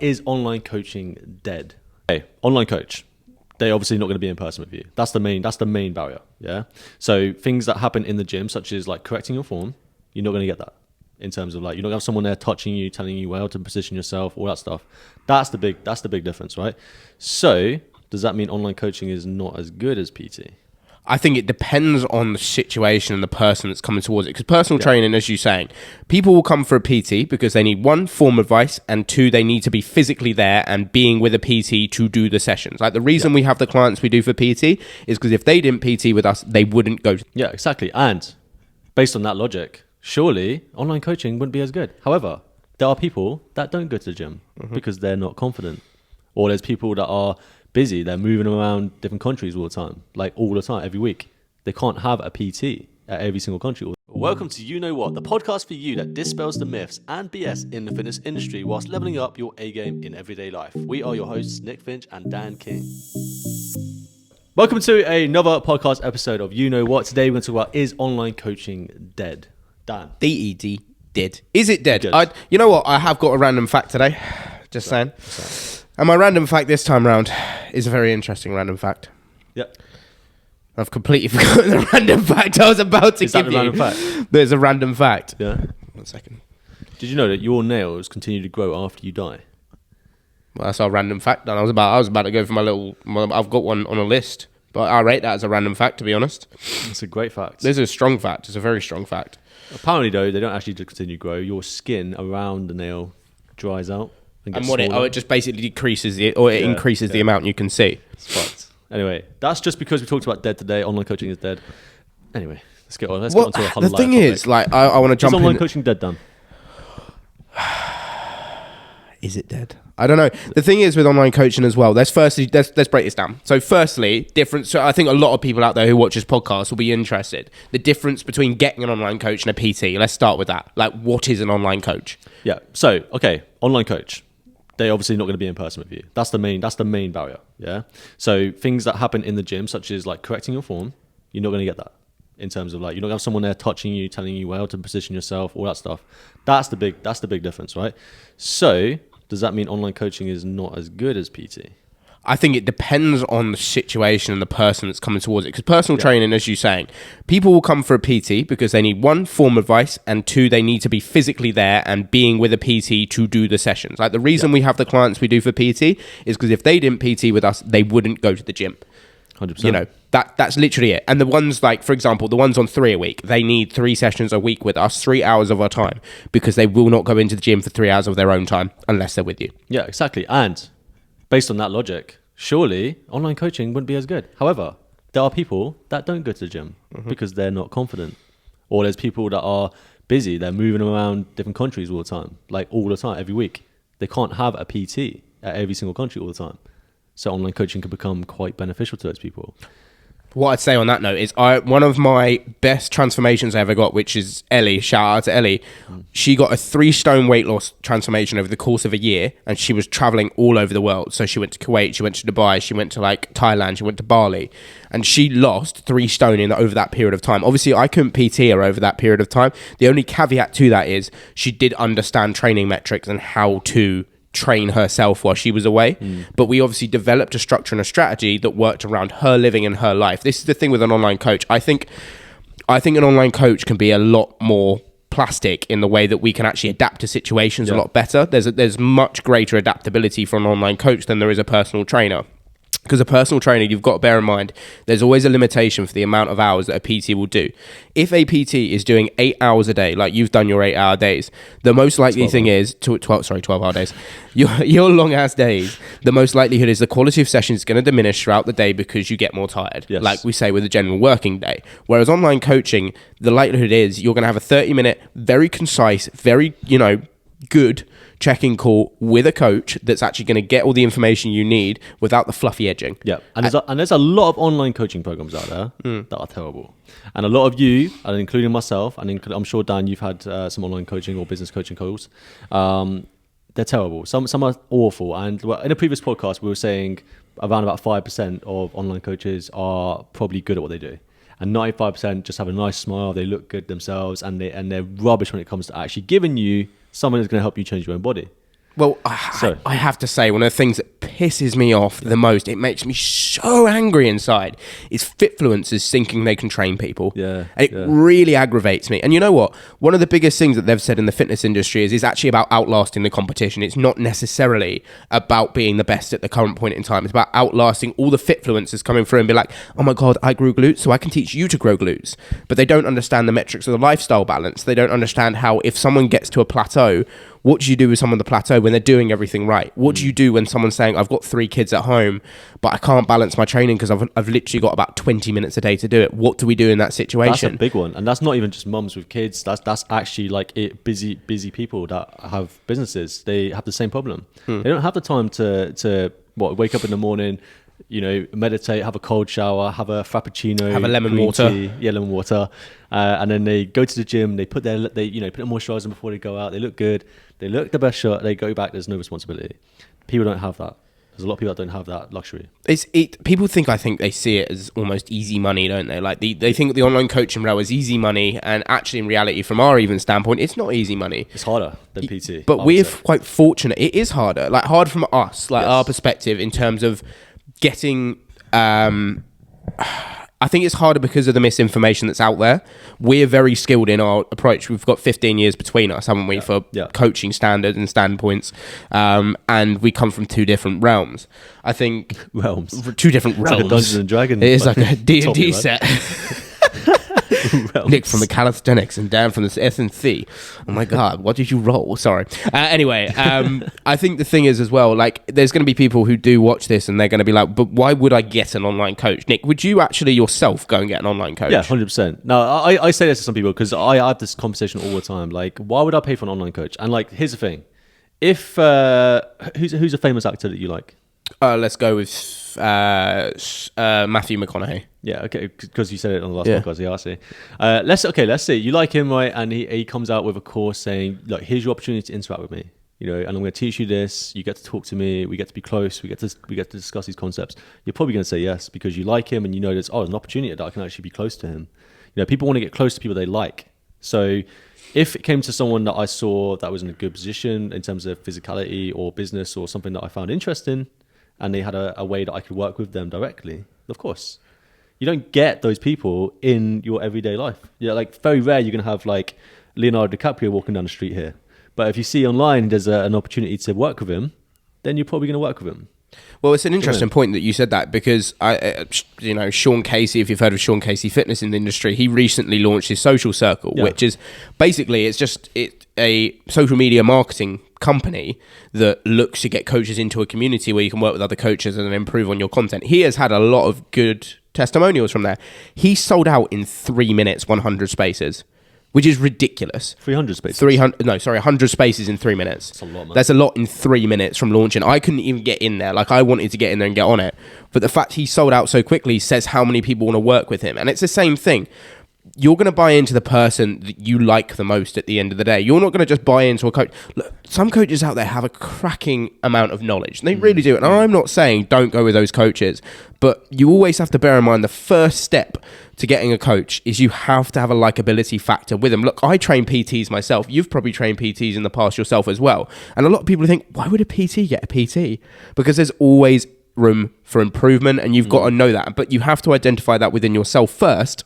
is online coaching dead? Hey, online coach. They're obviously not going to be in person with you. That's the main barrier. Yeah. So things that happen in the gym, such as like correcting your form, you're not going to get that. In terms of like, you're not going to have someone there touching you, telling you how to position yourself, all that stuff. That's the big difference, right? So does that mean online coaching is not as good as PT? I think it depends on the situation and the person that's coming towards it. Because personal training, as you're saying, people will come for a PT because they need, one, form advice, and two, they need to be physically there and being with a PT to do the sessions. Like the reason we have the clients we do for PT is because if they didn't PT with us, they wouldn't go. Yeah, exactly. And based on that logic, surely online coaching wouldn't be as good. However, there are people that don't go to the gym because they're not confident. Or there's people that are busy, they're moving around different countries all the time, like all the time, every week. They can't have a PT at every single country. Welcome to You Know What, the podcast for you that dispels the myths and BS in the fitness industry whilst leveling up your A game in everyday life. We are your hosts, Nick Finch and Dan King. Welcome to another podcast episode of You Know What. Today we're going to talk about, is online coaching dead? Dan. D-E-D, dead. Is it dead? You know what? I have got a random fact today. Just saying. And my random fact this time round is a very interesting random fact. Yep. I've completely forgotten the random fact I was about to give you. Is that the random fact? There's a random fact. Yeah. 1 second. Did you know that your nails continue to grow after you die? Well, that's our random fact. And I was about to go for I've got one on a list, but I rate that as a random fact, to be honest. It's a great fact. This is a strong fact. It's a very strong fact. Apparently, though, they don't actually continue to grow. Your skin around the nail dries out. And what it just basically decreases it increases the amount you can see. It's fucked. Anyway, that's just because we talked about dead today. Online coaching is dead. Anyway, let's get on to a whole the thing is, like, I want to jump in. Is online coaching dead, Dan? Is it dead? I don't know. The thing is with online coaching as well, let's break this down. So firstly, I think a lot of people out there who watch this podcast will be interested. The difference between getting an online coach and a PT. Let's start with that. Like, what is an online coach? Yeah. So, okay, online coach. They're obviously not going to be in person with you. That's the main barrier. Yeah. So things that happen in the gym, such as like correcting your form, you're not going to get that. In terms of like, you're not going to have someone there touching you, telling you how to position yourself, all that stuff. That's the big difference, right? So does that mean online coaching is not as good as PT? I think it depends on the situation and the person that's coming towards it. Because personal training, as you're saying, people will come for a PT because they need, one, form advice, and two, they need to be physically there and being with a PT to do the sessions. Like the reason we have the clients we do for PT is because if they didn't PT with us, they wouldn't go to the gym. 100%. You know, that's literally it. And the ones like, for example, the ones on 3 a week, they need 3 sessions a week with us, 3 hours of our time, because they will not go into the gym for 3 hours of their own time unless they're with you. Yeah, exactly. And based on that logic, surely online coaching wouldn't be as good. However, there are people that don't go to the gym because they're not confident. Or there's people that are busy, they're moving around different countries all the time, like all the time, every week. They can't have a PT at every single country all the time. So online coaching could become quite beneficial to those people. What I'd say on that note is one of my best transformations I ever got, which is Ellie, shout out to Ellie. She got a 3-stone weight loss transformation over the course of a year, and she was traveling all over the world. So she went to Kuwait, she went to Dubai, she went to like Thailand, she went to Bali, and she lost 3 stone over that period of time. Obviously, I couldn't PT her over that period of time. The only caveat to that is she did understand training metrics and how to train herself while she was away, but we obviously developed a structure and a strategy that worked around her living and her life. This is the thing with an online coach. I think an online coach can be a lot more plastic in the way that we can actually adapt to situations a lot better. There's much greater adaptability for an online coach than there is a personal trainer. Because a personal trainer, you've got to bear in mind, there's always a limitation for the amount of hours that a PT will do. If a PT is doing 8 hours a day, like you've done your 8-hour days, the most likely thing is 12-hour days. Your long ass days, the most likelihood is the quality of session is going to diminish throughout the day because you get more tired, like we say with a general working day. Whereas online coaching, the likelihood is you're going to have a 30-minute, very concise, very, good check-in call with a coach that's actually going to get all the information you need without the fluffy edging. Yeah, and there's a lot of online coaching programs out there that are terrible. And a lot of you, and including myself, and I'm sure, Dan, you've had some online coaching or business coaching calls. They're terrible. Some are awful. And in a previous podcast, we were saying around about 5% of online coaches are probably good at what they do. And 95% just have a nice smile, they look good themselves, and they're rubbish when it comes to actually giving you someone who's going to help you change your own body. Well, So- I have to say, one of the things that pisses me off the most, it makes me so angry inside, is fitfluencers thinking they can train people. Yeah, And it really aggravates me. And you know what? One of the biggest things that they've said in the fitness industry is actually about outlasting the competition. It's not necessarily about being the best at the current point in time. It's about outlasting all the fitfluencers coming through and be like, oh my God, I grew glutes, so I can teach you to grow glutes. But they don't understand the metrics of the lifestyle balance. They don't understand how if someone gets to a plateau, what do you do with someone on the plateau when they're doing everything right? What do you do when someone's saying, I've got 3 kids at home, but I can't balance my training because I've literally got about 20 minutes a day to do it? What do we do in that situation? That's a big one. And that's not even just mums with kids. That's actually like busy people that have businesses. They have the same problem. They don't have the time to wake up in the morning, meditate, have a cold shower, have a frappuccino, have a lemon green water. tea, lemon water, and then they go to the gym. They put their moisturizer before they go out. They look good. They look the best shot. They go back. There's no responsibility. People don't have that. There's a lot of people that don't have that luxury. People think, I think they see it as almost easy money, don't they? Like they think the online coaching realm is easy money, and actually in reality, from our even standpoint, it's not easy money. It's harder than PT. But we're quite fortunate. It is harder, like hard from us, like our perspective in terms of getting. I think it's harder because of the misinformation that's out there. We're very skilled in our approach. We've got 15 years between us, haven't we, for coaching standards and standpoints. And we come from 2 different realms. I think... Realms. 2 different realms. It's like a Dungeons and Dragons. It is like a D&D right? set. Nick from the calisthenics and Dan from the S&C. Oh my God, what did you roll? Sorry. Anyway, I think the thing is as well, like there's going to be people who do watch this and they're going to be like, but why would I get an online coach? Nick, would you actually yourself go and get an online coach? Yeah, 100%. No, I say this to some people because I have this conversation all the time. Like, why would I pay for an online coach? And like, here's the thing. If, who's a famous actor that you like? Let's go with Matthew McConaughey. Yeah, okay, because you said it on the last podcast. Yeah, I see. Let's say you like him, right? And he comes out with a course saying, look, here's your opportunity to interact with me, and I'm going to teach you this. You get to talk to me. We get to be close. We get to discuss these concepts. You're probably going to say yes because you like him and there's an opportunity that I can actually be close to him. People want to get close to people they like. So if it came to someone that I saw that was in a good position in terms of physicality or business or something that I found interesting, and they had a way that I could work with them directly, of course. You don't get those people in your everyday life. Like very rare you're going to have like Leonardo DiCaprio walking down the street here. But if you see online there's an opportunity to work with him, then you're probably going to work with him. Well, it's an interesting point that you said that because Sean Casey, if you've heard of Sean Casey Fitness in the industry, he recently launched his Social Circle, which is basically it's a social media marketing company that looks to get coaches into a community where you can work with other coaches and improve on your content. He has had a lot of good testimonials from there. He sold out in 3 minutes, 100 spaces. Which is ridiculous. 300 spaces. 100 spaces in 3 minutes. That's a lot, man. That's a lot in 3 minutes from launching. I couldn't even get in there. Like, I wanted to get in there and get on it. But the fact he sold out so quickly says how many people want to work with him. And it's the same thing. You're going to buy into the person that you like the most at the end of the day. You're not going to just buy into a coach. Look, some coaches out there have a cracking amount of knowledge. They really do. And I'm not saying don't go with those coaches. But you always have to bear in mind the first step to getting a coach is you have to have a likability factor with them. Look, I train PTs myself. You've probably trained PTs in the past yourself as well. And a lot of people think, why would a PT get a PT? Because there's always room for improvement and you've got to know that. But you have to identify that within yourself first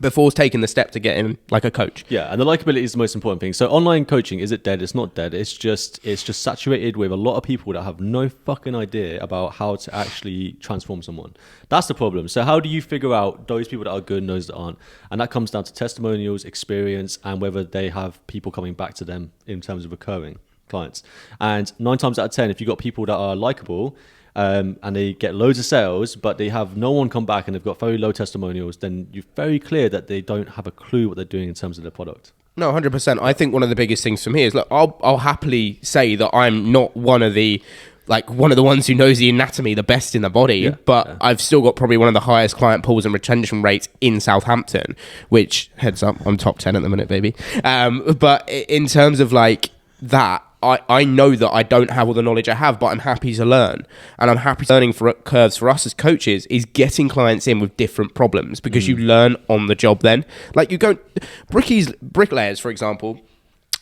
before taking the step to get in like a coach. Yeah, and the likability is the most important thing. So online coaching, is it dead? It's not dead. It's just saturated with a lot of people that have no fucking idea about how to actually transform someone. That's the problem. So how do you figure out those people that are good and those that aren't? And that comes down to testimonials, experience, and whether they have people coming back to them in terms of recurring clients. And 9 times out of 10, if you've got people that are likable, and they get loads of sales, but they have no one come back and they've got very low testimonials, then you're very clear that they don't have a clue what they're doing in terms of their product. No, 100%. I think one of the biggest things for me is, look, I'll happily say that I'm not one of the ones who knows the anatomy the best in the body, but I've still got probably one of the highest client pools and retention rates in Southampton, which, heads up, I'm top 10 at the minute, baby. But in terms of like that, I know that I don't have all the knowledge I have, but I'm happy to learn. And I'm happy learning curves for us as coaches is getting clients in with different problems because you learn on the job then. Like you go, bricklayers, for example,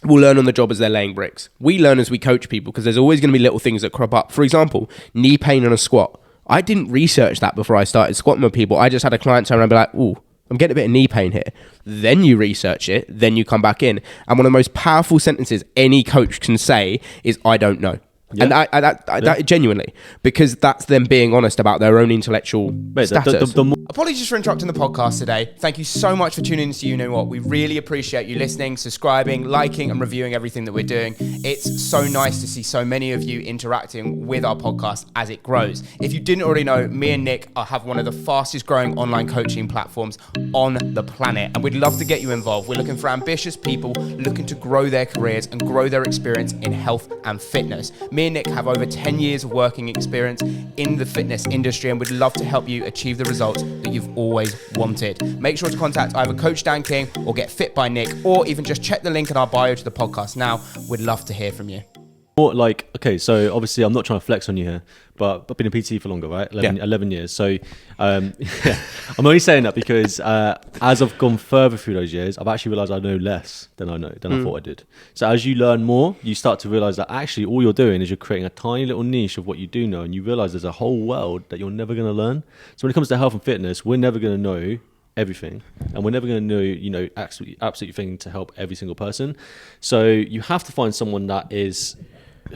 will learn on the job as they're laying bricks. We learn as we coach people because there's always going to be little things that crop up. For example, knee pain on a squat. I didn't research that before I started squatting with people. I just had a client turn around and be like, ooh, I'm getting a bit of knee pain here. Then you research it, then you come back in. And one of the most powerful sentences any coach can say is, I don't know. Yeah. And that genuinely, because that's them being honest about their own intellectual status. Apologies for interrupting the podcast today. Thank you so much for tuning in to You Know What. We really appreciate you listening, subscribing, liking, and reviewing everything that we're doing. It's so nice to see so many of you interacting with our podcast as it grows. If you didn't already know, me and Nick have one of the fastest growing online coaching platforms on the planet, and we'd love to get you involved. We're looking for ambitious people looking to grow their careers and grow their experience in health and fitness. Me and Nick have over 10 years of working experience in the fitness industry, and we'd love to help you achieve the results that you've always wanted. Make sure to contact either Coach Dan King or Get Fit by Nick, or even just check the link in our bio to the podcast now. We'd love to hear from you. More like, okay, so obviously I'm not trying to flex on you here, but I've been a PT for longer, right? 11 years. So I'm only saying that because as I've gone further through those years, I've actually realized I know less than I thought I did. So as you learn more, you start to realize that actually all you're doing is you're creating a tiny little niche of what you do know, and you realize there's a whole world that you're never going to learn. So when it comes to health and fitness, we're never going to know everything, and we're never going to know absolutely thing to help every single person. So you have to find someone that is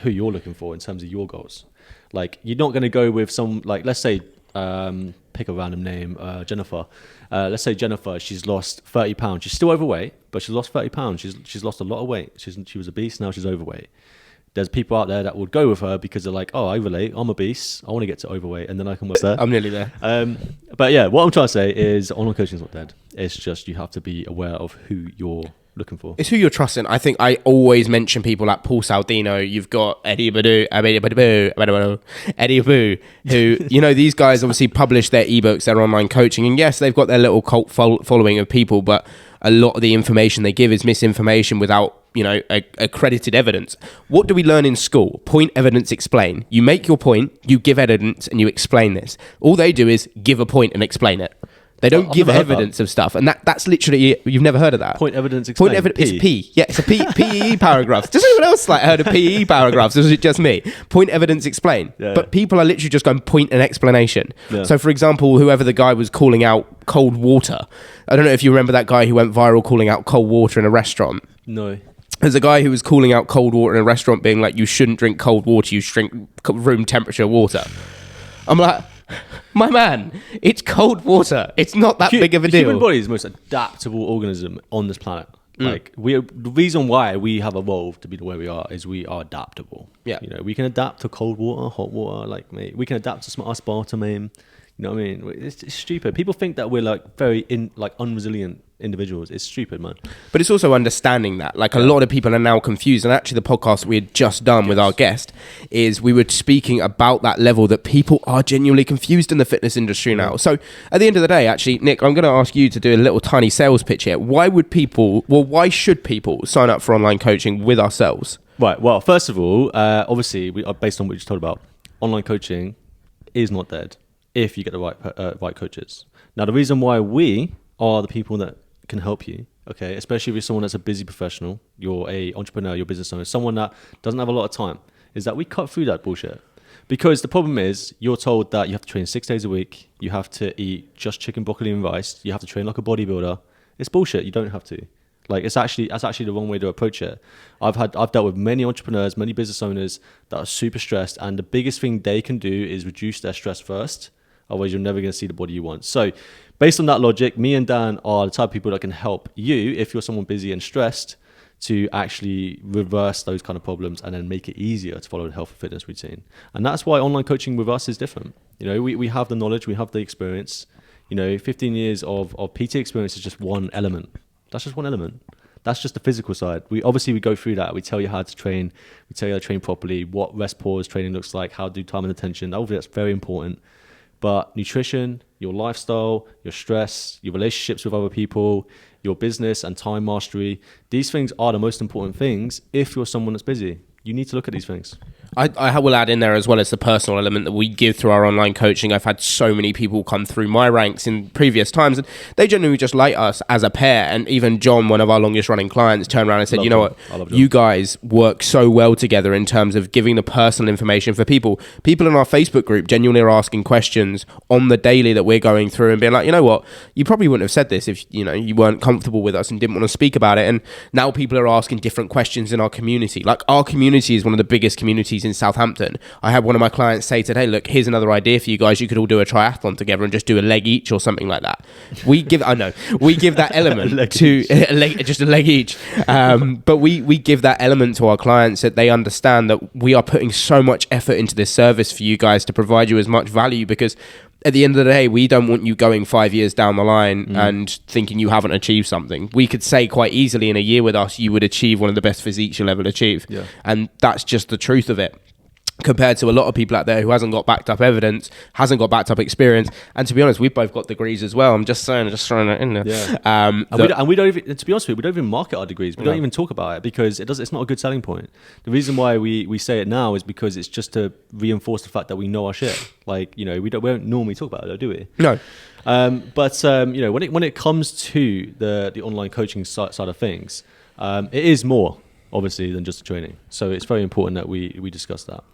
who you're looking for in terms of your goals. Like, you're not going to go with some, like, let's say pick a random name, Jennifer. Let's say Jennifer, she's lost 30 pounds. She's still overweight, but she's lost 30 pounds. She's lost a lot of weight. She was obese, now she's overweight. There's people out there that would go with her because they're like, oh, I relate, I'm obese, I want to get to overweight, and then I can work there. I'm nearly there. But yeah, what I'm trying to say is online coaching is not dead. It's just you have to be aware of who you're looking for. It's who you're trusting. I think I always mention people like Paul Saldino. You've got Eddie Badu, who, you know, these guys obviously publish their ebooks, their online coaching, and yes, they've got their little cult following of people, but a lot of the information they give is misinformation without, you know, accredited evidence. What do we learn in school? Point, evidence, explain. You make your point, you give evidence, and you explain this. All they do is give a point and explain it. They don't give evidence of stuff, and that's literally, you've never heard of that. Point, evidence, explain. Point, evidence, it's P. Yeah, it's a PE paragraph. Does anyone else heard of PE paragraphs? Or is it just me? Point, evidence, explain. Yeah, but people are literally just going point and explanation. Yeah. So, for example, whoever the guy was calling out cold water, I don't know if you remember that guy who went viral calling out cold water in a restaurant. No. There's a guy who was calling out cold water in a restaurant, being like, you shouldn't drink cold water, you should drink room temperature water. I'm like, my man, it's cold water. It's not that big of a deal. The human body is the most adaptable organism on this planet. Like, the reason why we have evolved to be the way we are is we are adaptable. Yeah, you know, we can adapt to cold water, hot water. Like, mate, we can adapt to aspartame. You know what I mean? It's stupid. People think that we're like very unresilient individuals. It's stupid, man. But it's also understanding that, like, a lot of people are now confused. And actually, the podcast we had just done with our guest is we were speaking about that level that people are genuinely confused in the fitness industry now. So at the end of the day, actually, Nick, I'm going to ask you to do a little tiny sales pitch here. Why should people sign up for online coaching with ourselves? Right. Well, first of all, obviously, based on what you just told about, online coaching is not dead if you get the right coaches. Now, the reason why we are the people that can help you, okay, especially if you're someone that's a busy professional, you're a entrepreneur, you're a business owner, someone that doesn't have a lot of time, is that we cut through that bullshit. Because the problem is, you're told that you have to train 6 days a week, you have to eat just chicken, broccoli, and rice, you have to train like a bodybuilder. It's bullshit. You don't have to. Like, that's actually the wrong way to approach it. I've dealt with many entrepreneurs, many business owners that are super stressed, and the biggest thing they can do is reduce their stress first. Otherwise, you're never going to see the body you want. So, based on that logic, me and Dan are the type of people that can help you, if you're someone busy and stressed, to actually reverse those kind of problems and then make it easier to follow the health and fitness routine. And that's why online coaching with us is different. You know, we have the knowledge, we have the experience. You know, 15 years of PT experience is just one element. That's just one element. That's just the physical side. We go through that. We tell you how to train. We tell you how to train properly, what rest pause training looks like, how to do time and attention. Obviously, that's very important. But nutrition, your lifestyle, your stress, your relationships with other people, your business and time mastery, these things are the most important things if you're someone that's busy. You need to look at these things. I will add in there as well as the personal element that we give through our online coaching. I've had so many people come through my ranks in previous times, and they genuinely just like us as a pair. And even John, one of our longest running clients, turned around and said, you know what, you guys work so well together in terms of giving the personal information for people. People in our Facebook group genuinely are asking questions on the daily that we're going through and being like, you know what, you probably wouldn't have said this if you weren't comfortable with us and didn't want to speak about it. And now people are asking different questions in our community. Like, our community is one of the biggest communities in Southampton. I had one of my clients say today, look, here's another idea for you guys. You could all do a triathlon together and just do a leg each or something like that. We give that element to just a leg each. But we give that element to our clients that they understand that we are putting so much effort into this service for you guys to provide you as much value, because at the end of the day, we don't want you going 5 years down the line and thinking you haven't achieved something. We could say quite easily in a year with us, you would achieve one of the best physiques you'll ever achieve. Yeah. And that's just the truth of it, compared to a lot of people out there who hasn't got backed up evidence, hasn't got backed up experience. And to be honest, we've both got degrees as well. I'm just saying, just throwing it in there. Yeah. And we don't even, to be honest with you, we don't even market our degrees. We don't even talk about it because it's not a good selling point. The reason why we say it now is because it's just to reinforce the fact that we know our shit. Like, we don't normally talk about it, do we? No. But when it comes to the online coaching side of things, it is more obviously than just a training. So it's very important that we discuss that.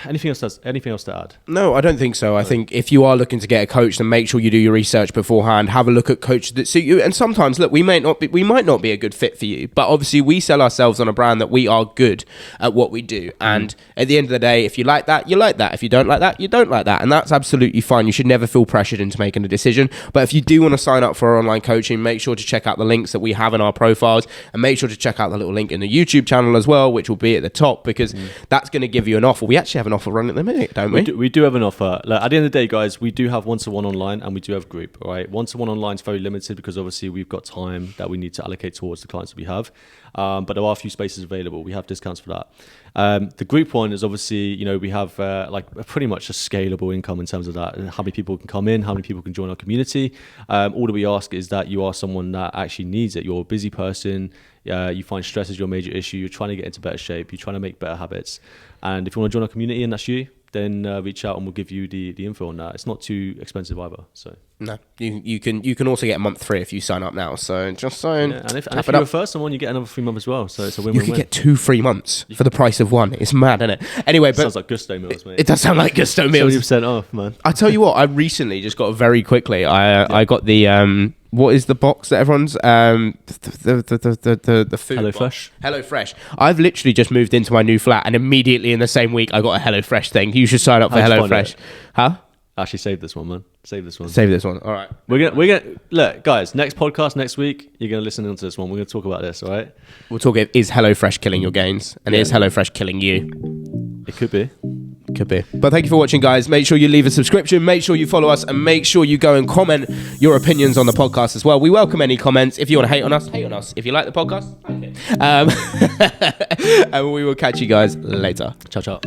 Anything else to add? No, I don't think so. I think if you are looking to get a coach, then make sure you do your research beforehand. Have a look at coaches that suit you. And sometimes, look, we might not be a good fit for you, but obviously we sell ourselves on a brand that we are good at what we do. And at the end of the day, if you like that, you like that. If you don't like that, you don't like that. And that's absolutely fine. You should never feel pressured into making a decision. But if you do want to sign up for our online coaching, make sure to check out the links that we have in our profiles, and make sure to check out the little link in the YouTube channel as well, which will be at the top, because that's going to give you an offer. We actually have an offer running at the minute, don't we? We do have an offer. Like, at the end of the day, guys, we do have one-to-one online and we do have group, all right? One-to-one online is very limited because obviously we've got time that we need to allocate towards the clients that we have. But there are a few spaces available. We have discounts for that. The group one is obviously, we have pretty much a scalable income in terms of that, and how many people can come in, how many people can join our community. All that we ask is that you are someone that actually needs it. You're a busy person. You find stress is your major issue. You're trying to get into better shape. You're trying to make better habits. And if you want to join our community and that's you, then reach out and we'll give you the info on that. It's not too expensive either. So no, you can also get a month free if you sign up now. So just saying. Yeah, and if you refer someone, you get another 3 months as well. So it's a win-win. You could get 2 free months for the price of one. It's mad, isn't it? Anyway, but sounds like Gusto meals, mate. It does sound like Gusto meals. 70% off, man. I tell you what, I recently just got very quickly. I got the what is the box that everyone's the food HelloFresh. HelloFresh. I've literally just moved into my new flat, and immediately in the same week I got a HelloFresh thing. You should sign up for HelloFresh. Huh? Actually, save this one, man. Save this one. All right. We're gonna look, guys. Next podcast next week, you're gonna listen into this one. We're gonna talk about this. All right. We'll talk. Is HelloFresh killing your gains, and is HelloFresh killing you? It could be. Could be. But thank you for watching, guys. Make sure you leave a subscription, make sure you follow us, and make sure you go and comment your opinions on the podcast as well. We welcome any comments. If you want to hate on us, hate on us. If you like the podcast, okay. And we will catch you guys later. Ciao, ciao.